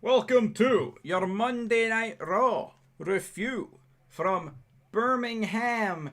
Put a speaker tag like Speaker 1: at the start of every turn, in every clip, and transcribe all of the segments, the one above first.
Speaker 1: Welcome to your Monday Night Raw review from Birmingham,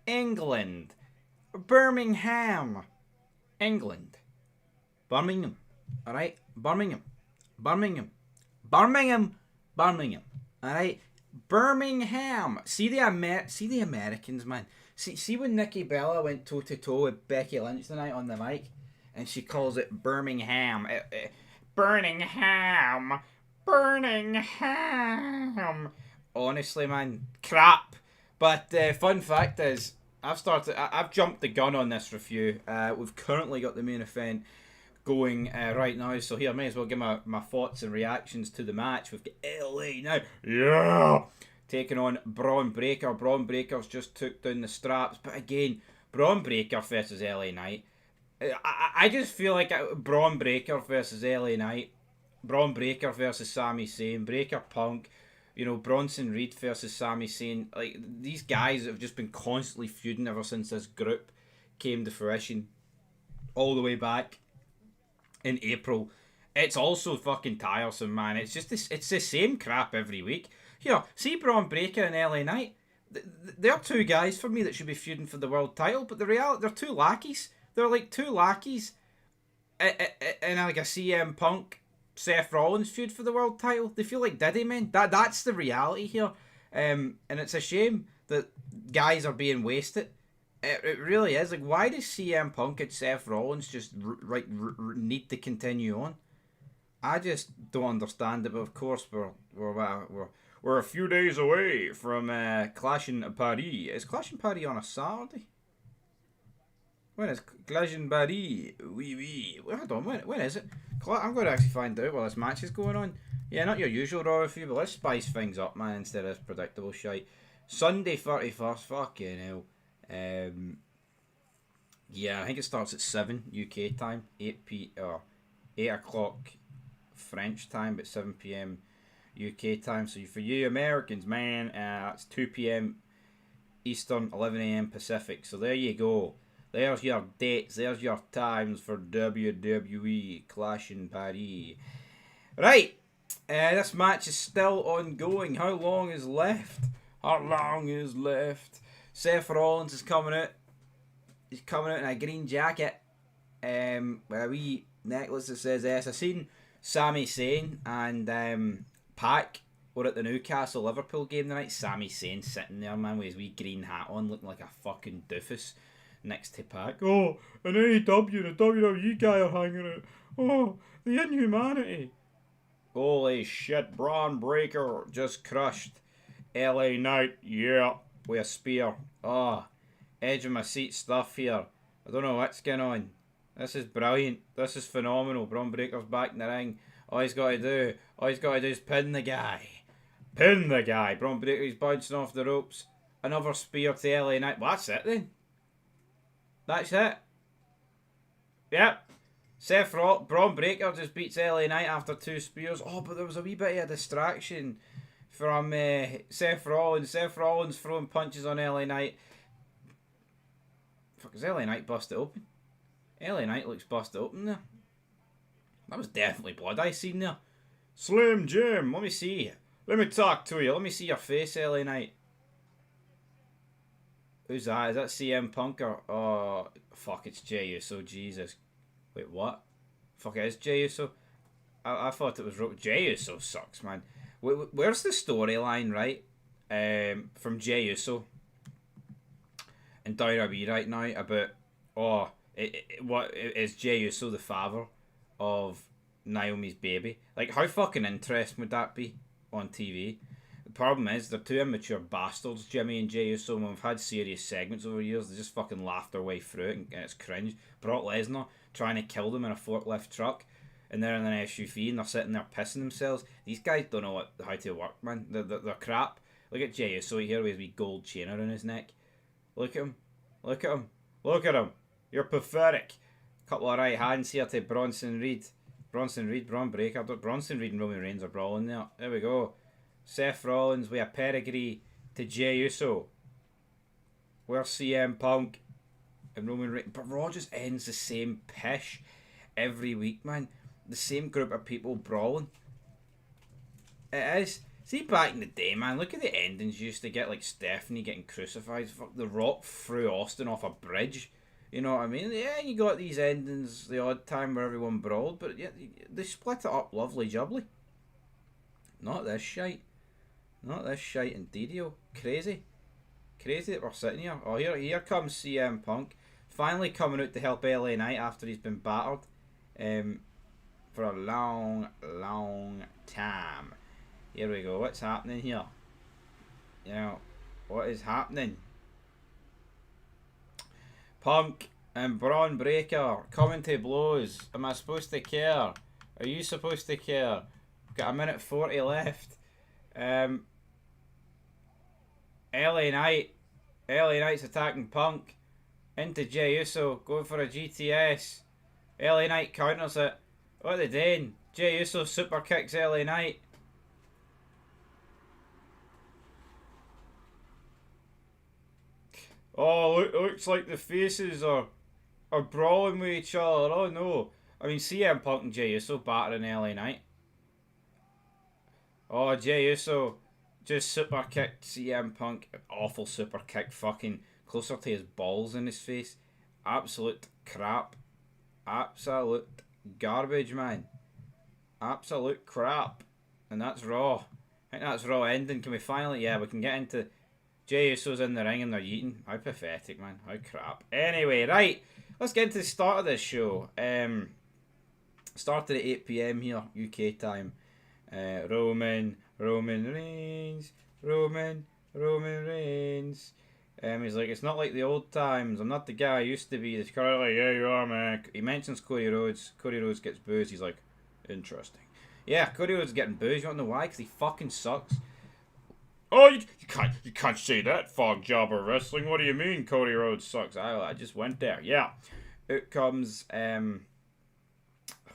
Speaker 1: England. Birmingham, England. Birmingham, alright? Birmingham, Birmingham, Birmingham, Birmingham, alright? Birmingham. See the Americans, man. See when Nikki Bella went toe to toe with Becky Lynch tonight on the mic, and she calls it Birmingham. Birmingham. Birmingham. Honestly, man, crap. But fun fact is, I've jumped the gun on this review. We've currently got the main event going right now, so here I may as well give my thoughts and reactions to the match. We've got LA now, yeah, taking on Braun Breaker. Braun Breaker's just took down the straps, but again, Braun Breaker versus LA Knight. I just feel like Braun Breaker versus LA Knight, Braun Breaker versus Sami Zayn, Breaker Punk, Bronson Reed versus Sami Zayn. Like, these guys have just been constantly feuding ever since this group came to fruition, all the way back in April. It's also fucking tiresome, man. It's just it's the same crap every week. Here, see Braun Breaker and LA Knight. They're two guys for me that should be feuding for the world title, but the reality, they're two lackeys. They're like two lackeys in like a CM Punk Seth Rollins feud for the world title. They feel like Diddy, man. That's the reality here, and it's a shame that guys are being wasted. It really is. Like, why does CM Punk and Seth Rollins just need to continue on? I just don't understand it. But of course, we're a few days away from Clash in Paris. Is Clash in Paris on a Saturday? When is Clash in Paris? Oui. Hold on, when is it? I'm going to actually find out while this match is going on. Yeah, not your usual Raw review, but let's spice things up, man, instead of this predictable shite. Sunday 31st, fucking hell. Yeah, I think it starts at 7 UK time, 8 o'clock French time, but 7 p.m. UK time. So for you Americans, man, it's 2 p.m. Eastern, 11 a.m. Pacific. So there you go. There's your dates, there's your times for WWE Clash in Paris. Right, this match is still ongoing. How long is left? How long is left? Seth Rollins is coming out. He's coming out in a green jacket with a wee necklace that says S. I seen Sami Zayn and Pac were at the Newcastle Liverpool game tonight. Sami Zayn sitting there, man, with his wee green hat on, looking like a fucking doofus next to Pac. Oh, an AEW and a WWE guy are hanging out. Oh, the inhumanity. Holy shit, Braun Breaker just crushed LA Knight, yeah, with a spear. Oh, edge of my seat stuff here. I don't know what's going on. This is brilliant. This is phenomenal. Braun Breaker's back in the ring. All he's got to do is pin the guy. Pin the guy. Braun Breaker's bouncing off the ropes. Another spear to LA Knight. Well, that's it then. That's it. Yep. Braun Breaker just beats LA Knight after 2 spears. Oh, but there was a wee bit of a distraction from Seth Rollins. Seth Rollins throwing punches on LA Knight. Fuck, is LA Knight busted open? LA Knight looks busted open there. That was definitely blood I seen there. Slim Jim, let me see. Let me talk to you. Let me see your face, LA Knight. Who's that? Is that CM Punk or... Oh, fuck, it's Jey Uso. Jesus. Wait, what? Fuck, it is Jey Uso? I thought it was... Jey Uso sucks, man. Where's the storyline, right? From Jey Uso and WWE right now about... Oh, what is Jey Uso the father of Naomi's baby? Like, how fucking interesting would that be on TV? The problem is, they're two immature bastards, Jimmy and Jey Uso, and we've had serious segments over years. They just fucking laughed their way through it, and it's cringe. Brock Lesnar trying to kill them in a forklift truck, and they're in an SUV, and they're sitting there pissing themselves. These guys don't know how to work, man. They're crap. Look at Jey Uso here with his wee gold chain around his neck. Look at him. Look at him. Look at him. You're pathetic. Couple of right hands here to Bronson Reed. Bronson Reed, Braun Breaker. Bronson Reed and Roman Reigns are brawling there. There we go. Seth Rollins with a pedigree to Jey Uso. Where's CM Punk and Roman Reigns? But Raw just ends the same pish every week, man. The same group of people brawling. It is. See, back in the day, man, look at the endings you used to get, like Stephanie getting crucified. Fuck, The Rock threw Austin off a bridge. You know what I mean? Yeah, you got these endings the odd time where everyone brawled, but yeah, they split it up lovely jubbly. Not this shite. Not this shite indeedio. Crazy. Crazy that we're sitting here. Oh, here comes CM Punk. Finally coming out to help LA Knight after he's been battered for a long, long time. Here we go. What's happening here? You know, what is happening? Punk and Braun Breaker coming to blows. Am I supposed to care? Are you supposed to care? Got a minute 40 left. LA Knight. LA Knight's attacking Punk. Into Jey Uso. Going for a GTS. LA Knight counters it. What are they doing? Jey Uso super kicks LA Knight. Oh, looks like the faces are brawling with each other. Oh no. I mean, CM Punk and Jey Uso battering LA Knight. Oh, Jey Uso just super kicked CM Punk. Awful super kick, fucking closer to his balls in his face. Absolute crap. Absolute garbage, man. Absolute crap. And that's Raw. I think that's Raw ending. Can we finally... Yeah, we can get into... Jey Uso's in the ring and they're eating. How pathetic, man. How crap. Anyway, right. Let's get into the start of this show. Started at 8 PM here, UK time. Roman Reigns. Roman Reigns. He's like, it's not like the old times. I'm not the guy I used to be. It's kind of like, yeah, you are, man. He mentions Cody Rhodes. Cody Rhodes gets booed. He's like, interesting. Yeah, Cody Rhodes is getting booed. You want to know why? Because he fucking sucks. Oh, you can't say that, fog jobber wrestling. What do you mean, Cody Rhodes sucks? I just went there. Yeah, out comes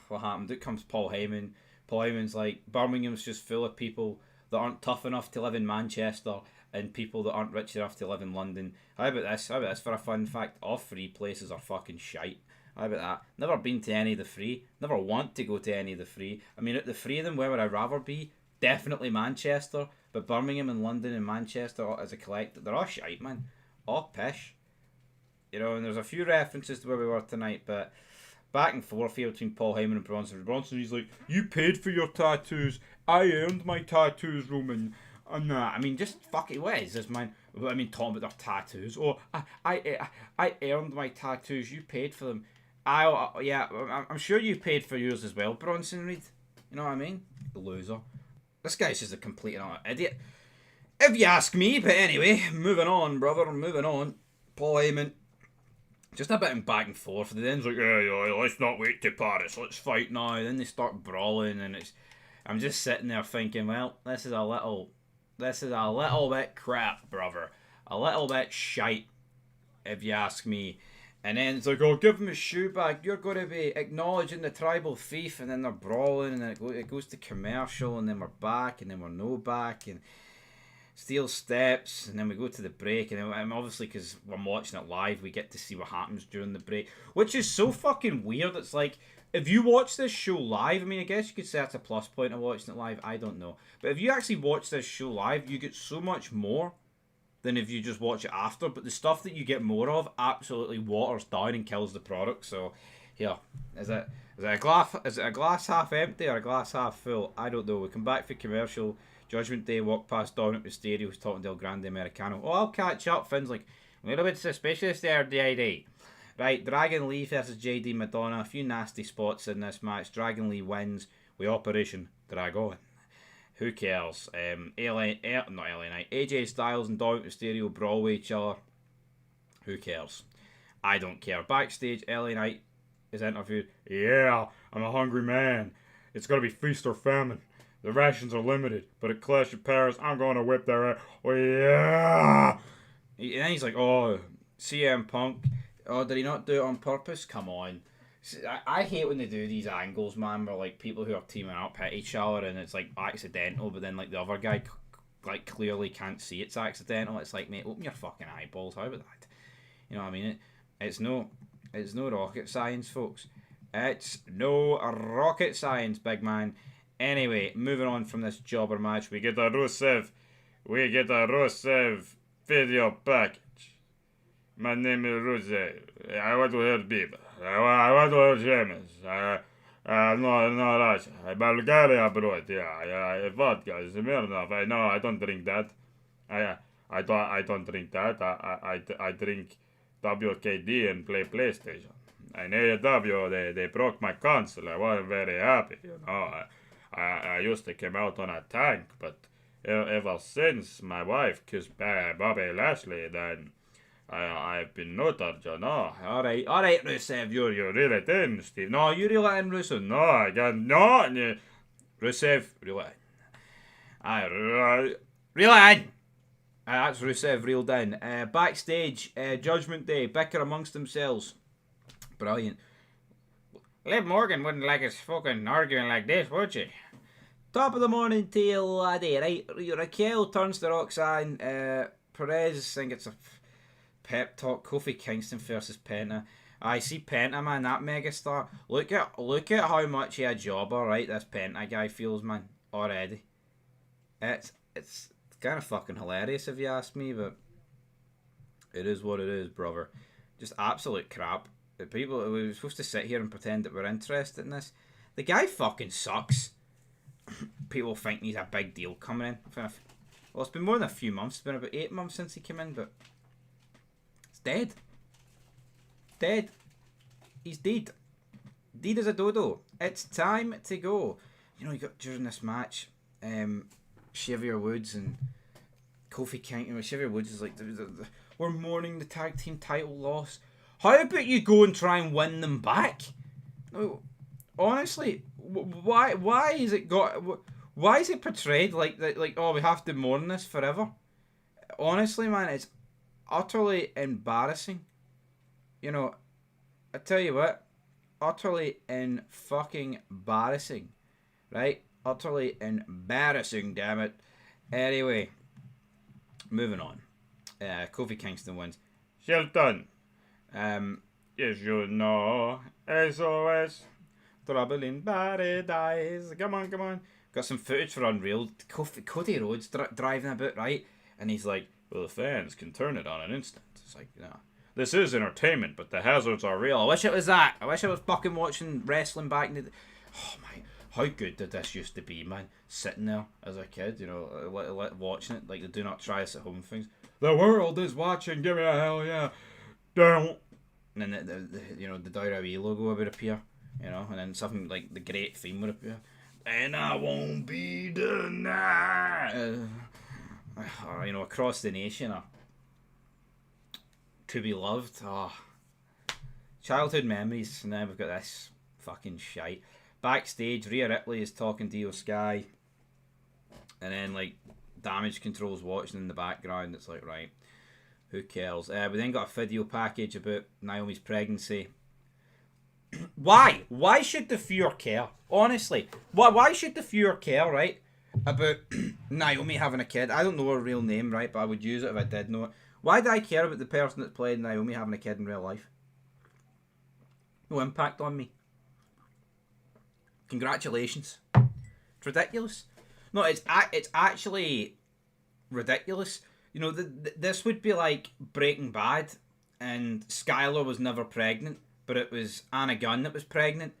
Speaker 1: what happened? Out comes Paul Heyman. Paul Heyman's like, Birmingham's just full of people that aren't tough enough to live in Manchester and people that aren't rich enough to live in London. How about this? How about this for a fun fact? All three places are fucking shite. How about that? Never been to any of the three. Never want to go to any of the three. I mean, at the three of them, where would I rather be? Definitely Manchester. But Birmingham and London and Manchester as a collective, they're all shite, man. All pish. You know, and there's a few references to where we were tonight, but back and forth here between Paul Heyman and Bronson. Bronson, he's like, you paid for your tattoos. I earned my tattoos, Roman. And nah, I mean, just fuck it. What is this, man? I mean, talking about their tattoos. Oh, I earned my tattoos. You paid for them. Yeah, I'm sure you paid for yours as well, Bronson Reed. You know what I mean? Loser. This guy's just a complete and utter idiot, if you ask me. But anyway, moving on, brother. Moving on. Paul Heyman, just a bit of back and forth. The end's like, yeah, let's not wait to Paris. Let's fight now. Then they start brawling, and I'm just sitting there thinking, well, this is a little bit crap, brother. A little bit shite, if you ask me. And then it's like, oh, give him his shoe back. You're going to be acknowledging the tribal thief. And then they're brawling. And then it goes to commercial. And then we're back. And then we're no back. And steel steps. And then we go to the break. And then, obviously, because I'm watching it live, we get to see what happens during the break. Which is so fucking weird. It's like, if you watch this show live, I mean, I guess you could say that's a plus point of watching it live. I don't know. But if you actually watch this show live, you get so much more than if you just watch it after. But the stuff that you get more of absolutely waters down and kills the product. So here, is it a glass half empty or a glass half full? I don't know. We come back for commercial. Judgment Day walk past Dominic Mysterio who's talking to El Grande Americano. Oh, I'll catch up. Finn's like, a little bit suspicious there, DID. Right, Dragon Lee versus JD Madonna. A few nasty spots in this match. Dragon Lee wins with Operation Dragon. Who cares? Not LA Knight. AJ Styles and Dominic Mysterio brawl with each other. Who cares? I don't care. Backstage, LA Knight is interviewed. Yeah, I'm a hungry man. It's going to be feast or famine. The rations are limited, but at Clash of Paris, I'm going to whip their ass. Oh, yeah. And then he's like, oh, CM Punk. Oh, did he not do it on purpose? Come on. I hate when they do these angles, man, where like people who are teaming up hit each other and it's like accidental, but then like the other guy like clearly can't see it's accidental. It's like, mate, open your fucking eyeballs. How about that? You know what I mean? It's no rocket science, folks. It's no rocket science, big man. Anyway, moving on from this jobber match, we get a Rusev video package. My name is Rusev. I want to help people. I want to help James. No, Russia. Bulgaria abroad. Yeah, vodka is Smirnoff. I know. I don't drink that. I don't drink that. I drink WKD and play PlayStation. In AEW, they broke my console. I wasn't very happy, you know. I used to come out on a tank, but ever since my wife kissed Bobby Lashley, then I've been neutered, you know. Alright, Rusev, you're really in, Steve. No, you really in, Rusev. No, I can't. No. Rusev, really in. Really in. That's Rusev reeled in. Backstage, Judgment Day, bicker amongst themselves. Brilliant. Liv Morgan wouldn't like us fucking arguing like this, would she? Top of the morning to laddie, right? Raquel turns to Roxanne. Perez, I think it's a pep talk. Kofi Kingston versus Penta. I see Penta, man, that megastar. Look at how much he a jobber, right? This Penta guy feels, man, already. It's kind of fucking hilarious if you ask me, but it is what it is, brother. Just absolute crap. People, we were supposed to sit here and pretend that we're interested in this. The guy fucking sucks. People think he's a big deal coming in. Well, it's been more than a few months. It's been about 8 months since he came in, but it's dead. Dead. He's dead. Dead as a dodo. It's time to go. You know, you got during this match, Xavier Woods and Kofi Kingston. Xavier Woods is like, we're mourning the tag team title loss. How about you go and try and win them back? No, honestly, why is it why is it portrayed like that? Like, oh, we have to mourn this forever. Honestly, man, it's utterly embarrassing. You know, I tell you what, utterly fucking embarrassing, right? Utterly embarrassing, damn it. Anyway, moving on. Kofi Kingston wins. Shelton. Yes, you know, SOS, trouble in paradise. Come on. Got some footage for Unreal. Cody Rhodes driving about, right? And he's like, well, the fans can turn it on an instant. It's like, no. This is entertainment, but the hazards are real. I wish it was that. I wish I was fucking watching wrestling back in the... Oh, my... How good did this used to be, man? Sitting there as a kid, you know, watching it. Like the do not try this at home things. The world is watching. Give me a hell yeah. Don't. And then the WWE logo would appear, you know, and then something like the great theme would appear. And I won't be denied. Or, you know, across the nation, or to be loved. Oh. Childhood memories, and then we've got this fucking shite. Backstage, Rhea Ripley is talking to Io Sky, and then like Damage Control's watching in the background. It's like, right, who cares? We then got a video package about Naomi's pregnancy. Why? Why should the viewer care? Honestly, why should the viewer care, right, about Naomi having a kid? I don't know her real name, right, but I would use it if I did know it. Why do I care about the person that's played Naomi having a kid in real life? No impact on me. Congratulations. It's ridiculous. No, it's actually ridiculous. You know, this would be like Breaking Bad, and Skylar was never pregnant, but it was Anna Gunn that was pregnant,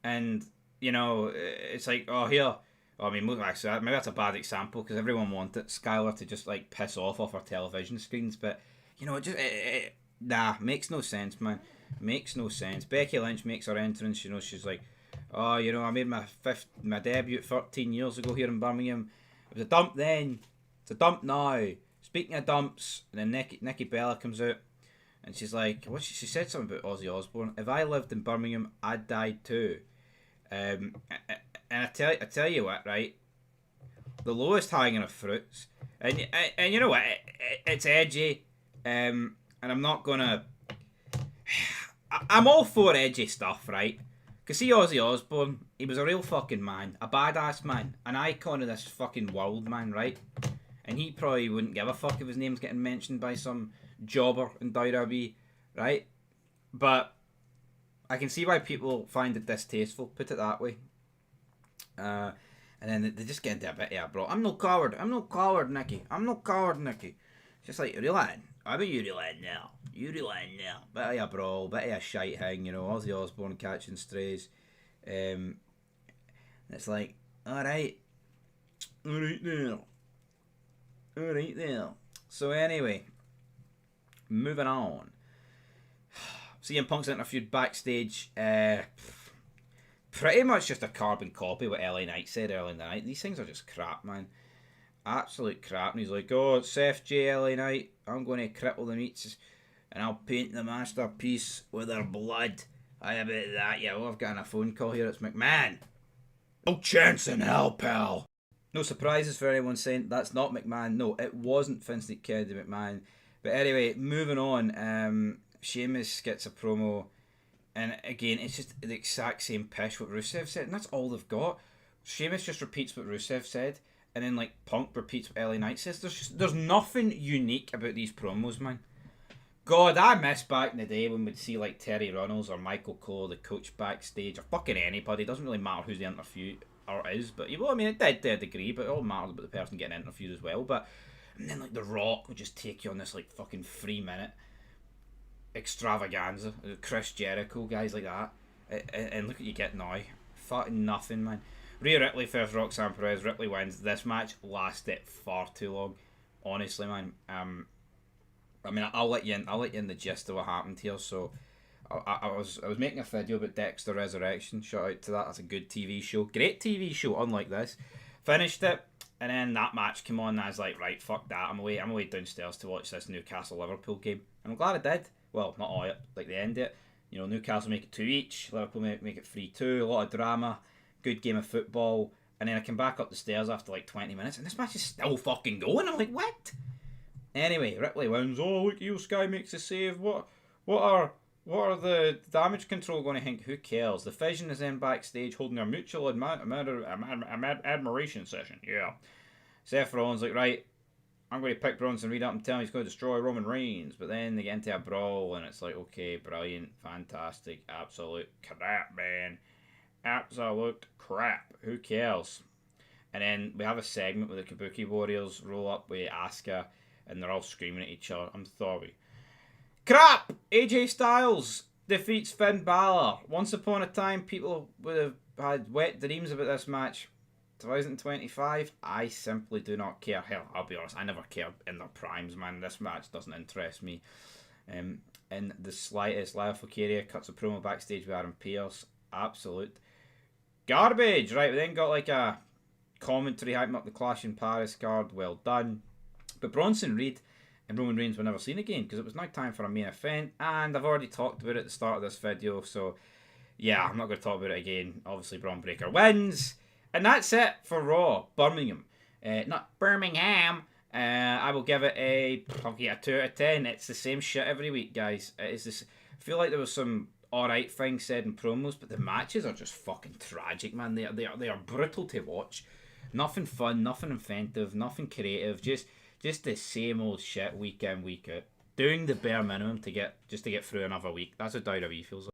Speaker 1: and you know, it's like, oh, here. I mean, actually, maybe that's a bad example because everyone wanted Skylar to just like piss off our television screens, but you know, nah, makes no sense, man. Makes no sense. Becky Lynch makes her entrance. You know, she's like, oh, you know, I made my debut 13 years ago here in Birmingham. It was a dump then. It's a dump now. Speaking of dumps, and then Nikki Bella comes out, and she's like, she said something about Ozzy Osbourne. If I lived in Birmingham, I'd die too. And I tell you what, right? The lowest hanging of fruits, and you know what? It's edgy, and I'm not gonna. I'm all for edgy stuff, right? Because see Ozzy Osbourne, he was a real fucking man, a badass man, an icon of this fucking world, man, right? And he probably wouldn't give a fuck if his name's getting mentioned by some jobber in WWE, right? But I can see why people find it distasteful, put it that way. And then they just get into a bit of a brawl. I'm no coward. I'm no coward, Nicky. I'm no coward, Nicky. Just like, relaying. How about you relaying now? You relaying now. Bit of a brawl, bit of a shite thing, you know. Ozzy Osbourne catching strays. It's like, alright. Alright now. Alright now. So anyway, moving on. CM Punk's interviewed backstage. Pretty much just a carbon copy of what LA Knight said earlier in the night. These things are just crap, man. Absolute crap. And he's like, oh, Seth J. LA Knight, I'm going to cripple the meats and I'll paint the masterpiece with her blood. How about that? Yeah, well, I've got a phone call here. It's McMahon. No chance in hell, pal. No surprises for anyone saying that's not McMahon. No, it wasn't Vincent Kennedy McMahon. But anyway, moving on. Sheamus gets a promo. And again, it's just the exact same pish what Rusev said. And that's all they've got. Sheamus just repeats what Rusev said. And then, like, Punk repeats what LA Knight says. There's nothing unique about these promos, man. God, I miss back in the day when we'd see, like, Terry Runnels or Michael Cole, the coach backstage, or fucking anybody. It doesn't really matter who's the interview or is. But, well, I mean, it did to a degree, but it all matters about the person getting interviewed as well. But, and then, like, The Rock would just take you on this, like, fucking 3-minute extravaganza. Chris Jericho, guys like that. And look what you get now. Fucking nothing, man. Rhea Ripley versus Roxanne Perez. Ripley wins. This match lasted far too long. Honestly, man. I mean, I'll let you in the gist of what happened here. So, I was making a video about Dexter Resurrection. Shout out to that. That's a good TV show. Great TV show, unlike this. Finished it, and then that match came on, and I was like, right, fuck that. I'm away downstairs to watch this Newcastle-Liverpool game. And I'm glad I did. Well, not all it, like the end of it. You know, Newcastle make it 2 each. Liverpool make it 3-2. A lot of drama. Good game of football. And then I come back up the stairs after like 20 minutes, and this match is still fucking going. I'm like, what? Anyway, Ripley wins. Oh, look, Io Sky makes a save. What are the damage control going to think? Who cares? The Fission is then backstage holding a mutual admiration session. Yeah. Seth Rollins like, right, I'm going to pick Bronson Reed up and tell him he's going to destroy Roman Reigns. But then they get into a brawl, and it's like, okay, brilliant, fantastic, absolute crap, man. Absolute crap. Who cares? And then we have a segment where the Kabuki Warriors roll up with Asuka, and they're all screaming at each other. I'm sorry. Crap! AJ Styles defeats Finn Balor. Once upon a time, people would have had wet dreams about this match. 2025, I simply do not care. Hell, I'll be honest, I never cared in their primes, man. This match doesn't interest me. In the slightest, Lyle Furcaria cuts a promo backstage with Aaron Pierce. Absolute garbage. Right, we then got like a commentary hyping up the Clash in Paris card. Well done. But Bronson Reed and Roman Reigns were never seen again because it was now time for a main event, and I've already talked about it at the start of this video, so yeah, I'm not going to talk about it again. Obviously, Braun Breaker wins, and that's it for Raw. Birmingham. Not Birmingham. I will give it I'll get a 2 out of 10. It's the same shit every week, guys. It's this. I feel like there was some alright things said in promos, but the matches are just fucking tragic, man. They are brutal to watch. Nothing fun, nothing inventive, nothing creative. Just the same old shit week in, week out. Doing the bare minimum to get through another week. That's what WWE feels like.